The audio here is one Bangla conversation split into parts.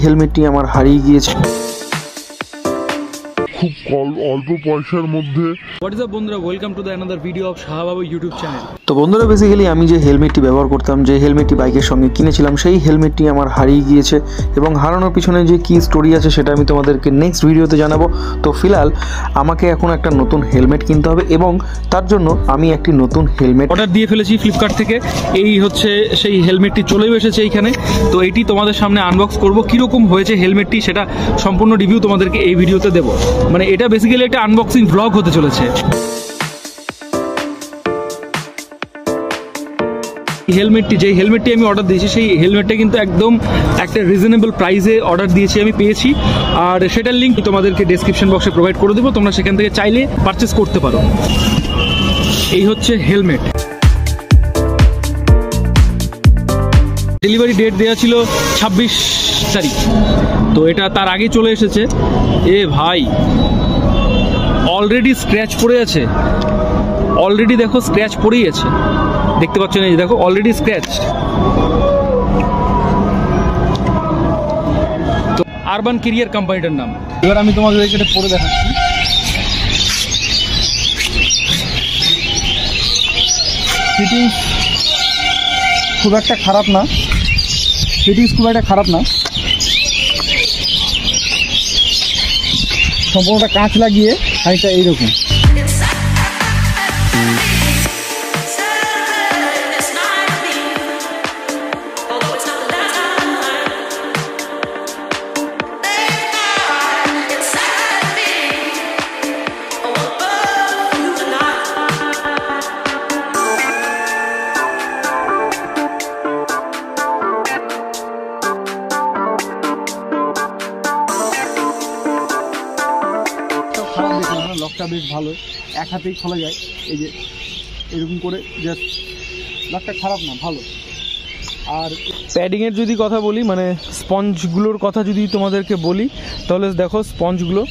হেলমেটটি আমার হারিয়ে গিয়েছে খুব অল্প পয়সার মধ্যে। হোয়াট ইজ আপ বন্ধুরা, welcome to the another video of Shahbabu YouTube channel. তো বন্ধুরা, বেসিক্যালি আমি যে হেলমেটটি ব্যবহার করতাম, যে হেলমেটটি বাইকের সঙ্গে কিনেছিলাম, সেই হেলমেটটি আমার হারিয়ে গিয়েছে এবং হারানোর পিছনে যে কী স্টোরি আছে সেটা আমি তোমাদেরকে নেক্সট ভিডিওতে জানাবো। তো ফিলহাল আমাকে এখন একটা নতুন হেলমেট কিনতে হবে এবং তার জন্য আমি একটি নতুন হেলমেট অর্ডার দিয়ে ফেলেছি ফ্লিপকার্ট থেকে। এই হচ্ছে সেই হেলমেটটি, চলেও এসেছে এইখানে। তো এইটি তোমাদের সামনে আনবক্স করব, কীরকম হয়েছে হেলমেটটি সেটা সম্পূর্ণ রিভিউ তোমাদেরকে এই ভিডিওতে দেবো। মানে এটা বেসিক্যালি একটা আনবক্সিং ব্লগ হতে চলেছে। যে হেলমেটটি আমি অর্ডার দিয়েছি, সেই হেলমেটটা কিন্তু একদম একটা রিজনেবল প্রাইসে অর্ডার দিয়েছি, আমি পেয়েছি। আর সেটার লিঙ্ক তোমাদেরকে ডেসক্রিপশন বক্সে প্রোভাইড করে দেবো, তোমরা সেখান থেকে চাইলে পারচেস করতে পারো। এই হচ্ছে হেলমেট। ডেলিভারি ডেট দেওয়া ছিল 26 তারিখ, তো এটা তার আগে চলে এসেছে। এ ভাই, অলরেডি স্ক্র্যাচ পড়ে আছে, অলরেডি দেখো স্ক্র্যাচ পড়েই আছে, দেখতে পাচ্ছ না? এই দেখো অলরেডি স্ক্র্যাচ। তো আরবান ক্যারিয়ার কোম্পানিটার নাম। এবার আমি তোমাদেরকে এটা পরে দেখাচ্ছি। ফিটিংস খুব একটা খারাপ না, সম্পূর্ণটা কাঁচ লাগিয়ে খানিকটা এইরকম। লকটা বেশ ভালো, এক হাতেই খোলা যায়। এই যে এরকম করে, জাস্ট লকটা খারাপ না, ভালো। আর প্যাডিংয়ের যদি কথা বলি, মানে স্পঞ্জগুলোর কথা যদি তোমাদেরকে বলি, তাহলে দেখো স্পঞ্জগুলো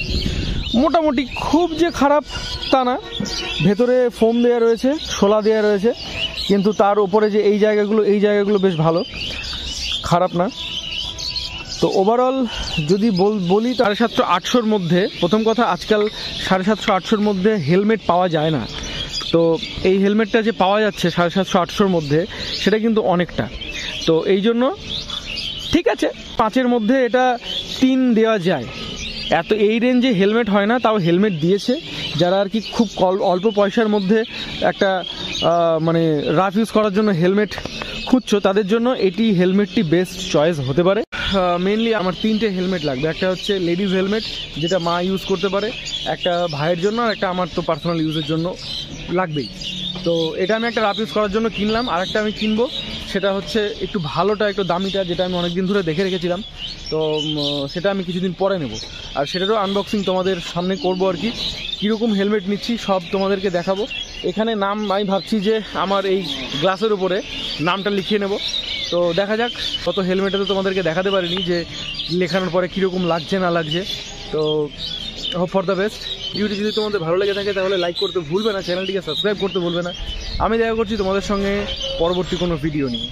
মোটামুটি খুব যে খারাপ তা না। ভেতরে ফোম দেওয়া রয়েছে, শোলা দেওয়া রয়েছে, কিন্তু তার উপরে যে এই জায়গাগুলো বেশ ভালো, খারাপ না। তো ওভারঅল যদি বলি 750-800-র মধ্যে, প্রথম কথা আজকাল 750-800-র মধ্যে হেলমেট পাওয়া যায় না। তো এই হেলমেটটা যে পাওয়া যাচ্ছে 750-800-র মধ্যে, সেটা কিন্তু অনেকটা। তো এই জন্য ঠিক আছে, 5-এর মধ্যে এটা 3 দেওয়া যায়। এত এই রেঞ্জে হেলমেট হয় না, তাও হেলমেট দিয়েছে। যারা আর কি খুব অল্প পয়সার মধ্যে একটা মানে রাফ ইউজ করার জন্য হেলমেট খুঁজছো, তাদের জন্য এটি হেলমেটটি বেস্ট চয়েস হতে পারে। মেনলি আমার 3টে হেলমেট লাগবে। একটা হচ্ছে লেডিস হেলমেট, যেটা মা ইউজ করতে পারে, একটা ভাইয়ের জন্য, আর একটা আমার তো পার্সোনাল ইউজের জন্য লাগবেই। তো এটা আমি একটা রাফ ইউজ করার জন্য কিনলাম। আর একটা আমি কিনবো, সেটা হচ্ছে একটু ভালোটা, একটু দামিটা, যেটা আমি অনেকদিন ধরে দেখে রেখেছিলাম। তো সেটা আমি কিছুদিন পরে নেব, আর সেটারও আনবক্সিং তোমাদের সামনে করবো আর কি। কীরকম হেলমেট নিচ্ছি সব তোমাদেরকে দেখাবো। এখানে নাম আমি ভাবছি যে আমার এই গ্লাসের উপরে নামটা লিখিয়ে নেব। তো দেখা যাক, কত হেলমেটে তো তোমাদেরকে দেখাতে পারিনি যে লেখানোর পরে কীরকম লাগছে না লাগছে। তো হোপ ফর দ্য বেস্ট। ভিডিওটি যদি তোমাদের ভালো লেগে থাকে তাহলে লাইক করতে ভুলবে না, চ্যানেলটিকে সাবস্ক্রাইব করতে ভুলবে না। আমি দেখা করছি তোমাদের সঙ্গে পরবর্তী কোনো ভিডিও নিয়ে।